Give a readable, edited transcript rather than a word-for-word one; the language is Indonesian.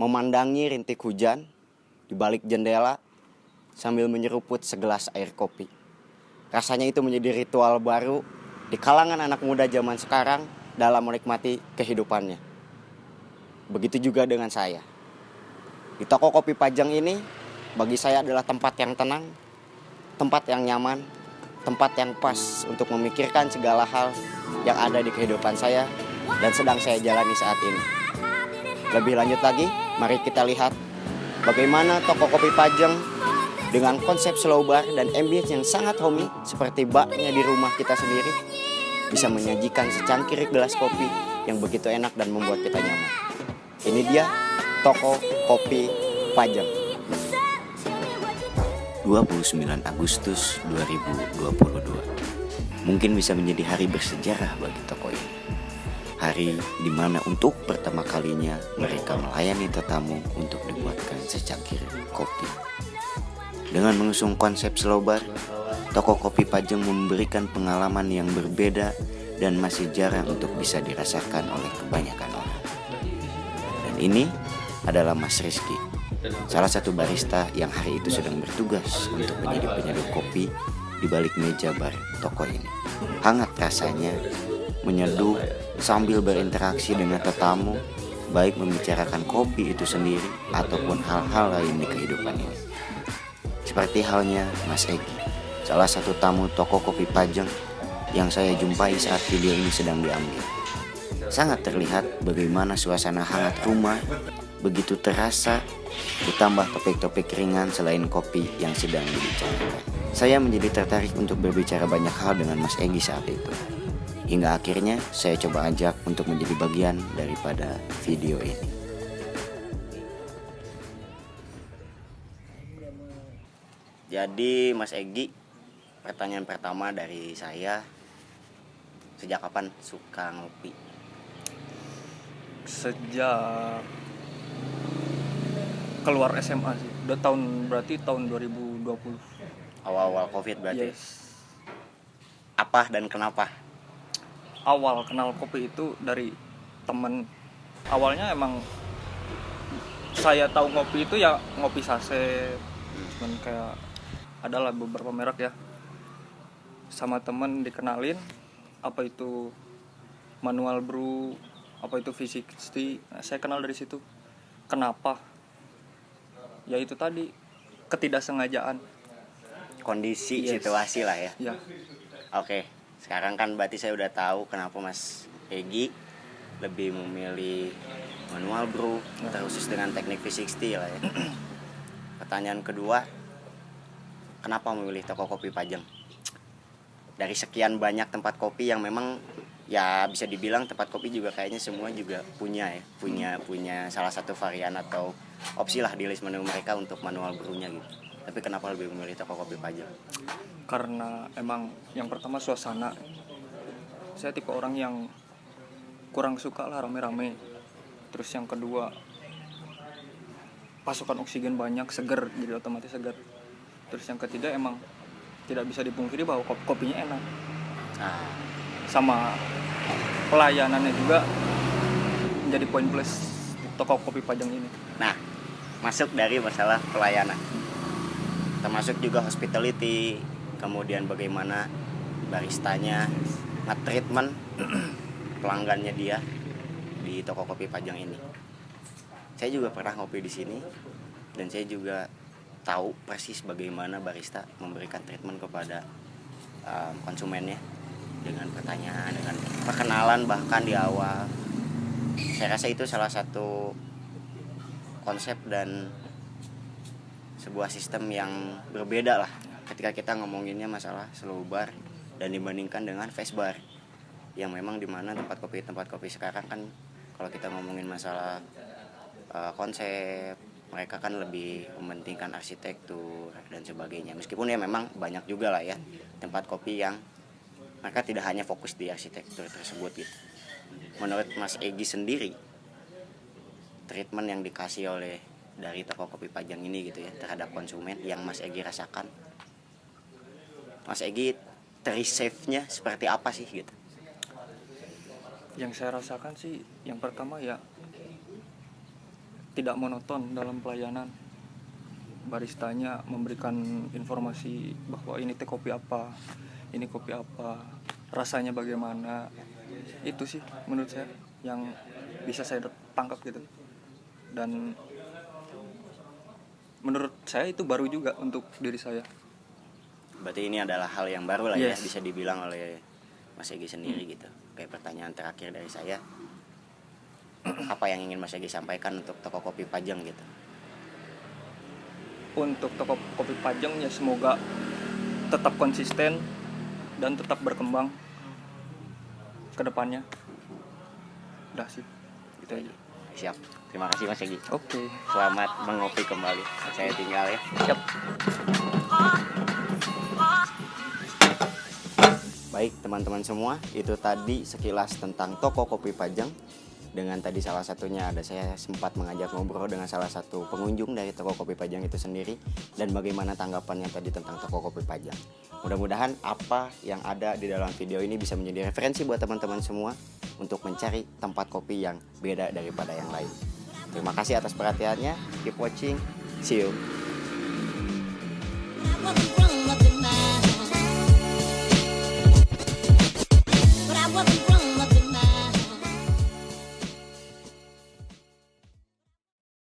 memandangi rintik hujan di balik jendela sambil menyeruput segelas air kopi. Rasanya itu menjadi ritual baru di kalangan anak muda zaman sekarang dalam menikmati kehidupannya. Begitu juga dengan saya. Di toko kopi Pajang ini, bagi saya adalah tempat yang tenang, tempat yang nyaman, tempat yang pas untuk memikirkan segala hal yang ada di kehidupan saya dan sedang saya jalani saat ini. Lebih lanjut lagi, mari kita lihat bagaimana toko kopi Pajang dengan konsep slow bar dan ambience yang sangat homey seperti baknya di rumah kita sendiri bisa menyajikan secangkir gelas kopi yang begitu enak dan membuat kita nyaman. Ini dia toko kopi Pajang. 29 Agustus 2022 mungkin bisa menjadi hari bersejarah bagi toko ini. Hari di mana untuk pertama kalinya mereka melayani tetamu untuk dibuatkan secangkir kopi. Dengan mengusung konsep slow bar, toko kopi Pajang memberikan pengalaman yang berbeda dan masih jarang untuk bisa dirasakan oleh kebanyakan orang. Dan ini adalah Mas Rizky, salah satu barista yang hari itu sedang bertugas untuk menjadi penyeduh kopi di balik meja bar toko ini. Hangat rasanya menyeduh sambil berinteraksi dengan tetamu, baik membicarakan kopi itu sendiri ataupun hal-hal lain di kehidupan ini. Seperti halnya Mas Egi, salah satu tamu toko kopi Pajang yang saya jumpai saat video ini sedang diambil. Sangat terlihat bagaimana suasana hangat rumah begitu terasa, ditambah topik-topik ringan selain kopi yang sedang dibicarakan. Saya menjadi tertarik untuk berbicara banyak hal dengan Mas Egi saat itu. Hingga akhirnya saya coba ajak untuk menjadi bagian daripada video ini. Jadi Mas Egi, pertanyaan pertama dari saya, sejak kapan suka ngopi? Sejak keluar SMA sih. Udah berarti tahun 2020. Awal-awal Covid berarti? Yes. Apa dan kenapa? Awal kenal kopi itu dari temen. Awalnya emang saya tahu ngopi itu ya ngopi saset. Cuman kayak adalah beberapa merek ya. Sama temen dikenalin apa itu manual brew, apa itu V60. Nah, saya kenal dari situ. Kenapa? Ya itu tadi, ketidaksengajaan. Kondisi, Yes. situasi lah ya. Ya. Oke, sekarang kan berarti saya udah tahu kenapa Mas Egi lebih memilih manual brew, terkhusus dengan teknik V60 lah ya. Pertanyaan kedua, kenapa memilih toko kopi Pajang? Dari sekian banyak tempat kopi yang memang ya bisa dibilang tempat kopi juga kayaknya semua juga punya salah satu varian atau opsi lah di list menu mereka untuk manual brewnya gitu. Tapi kenapa lebih memilih toko kopi Pajang? Karena emang yang pertama suasana. Saya tipe orang yang kurang suka lah rame-rame. Terus yang kedua, pasokan oksigen banyak, seger, jadi otomatis seger. Terus yang ketiga emang tidak bisa dipungkiri bahwa kopinya enak. Sama pelayanannya juga menjadi poin plus toko kopi Pajang ini. Nah, masuk dari masalah pelayanan, termasuk juga hospitality, kemudian bagaimana baristanya nge-treatment pelanggannya dia di toko kopi Pajang ini. Saya juga pernah ngopi di sini dan saya juga tahu persis bagaimana barista memberikan treatment kepada konsumennya dengan pertanyaan, dengan perkenalan bahkan di awal. Saya rasa itu salah satu konsep dan sebuah sistem yang berbeda lah ketika kita ngomonginnya masalah slow bar dan dibandingkan dengan fast bar yang memang dimana tempat kopi sekarang kan kalau kita ngomongin masalah konsep, mereka kan lebih mementingkan arsitektur dan sebagainya. Meskipun ya memang banyak juga lah ya tempat kopi yang mereka tidak hanya fokus di arsitektur tersebut gitu. Menurut Mas Egi sendiri, treatment yang dikasih oleh dari toko kopi Pajang ini gitu ya terhadap konsumen yang Mas Egi rasakan, Mas Egi terisave-nya seperti apa sih gitu? Yang saya rasakan sih yang pertama ya tidak monoton dalam pelayanan. Baristanya memberikan informasi bahwa ini teh kopi apa, ini kopi apa, rasanya bagaimana. Itu sih menurut saya yang bisa saya tangkap gitu. Dan menurut saya itu baru juga untuk diri saya. Berarti ini adalah hal yang baru lah ya, Yes. bisa dibilang oleh Mas Egi sendiri gitu. Kayak pertanyaan terakhir dari saya, apa yang ingin Mas Egi sampaikan untuk toko kopi Pajang gitu? Untuk toko kopi Pajang ya semoga tetap konsisten dan tetap berkembang ke depannya. Udah sih, itu aja. Siap, terima kasih Mas Egi. Oke, Selamat mengopi kembali. Saya tinggal ya. siap. Baik teman-teman semua, itu tadi sekilas tentang toko kopi Pajang. Dengan tadi salah satunya ada saya sempat mengajak ngobrol dengan salah satu pengunjung dari toko kopi Pajang itu sendiri, dan bagaimana tanggapannya tadi tentang toko kopi Pajang. Mudah-mudahan apa yang ada di dalam video ini bisa menjadi referensi buat teman-teman semua untuk mencari tempat kopi yang beda daripada yang lain. Terima kasih atas perhatiannya. Keep watching. See you.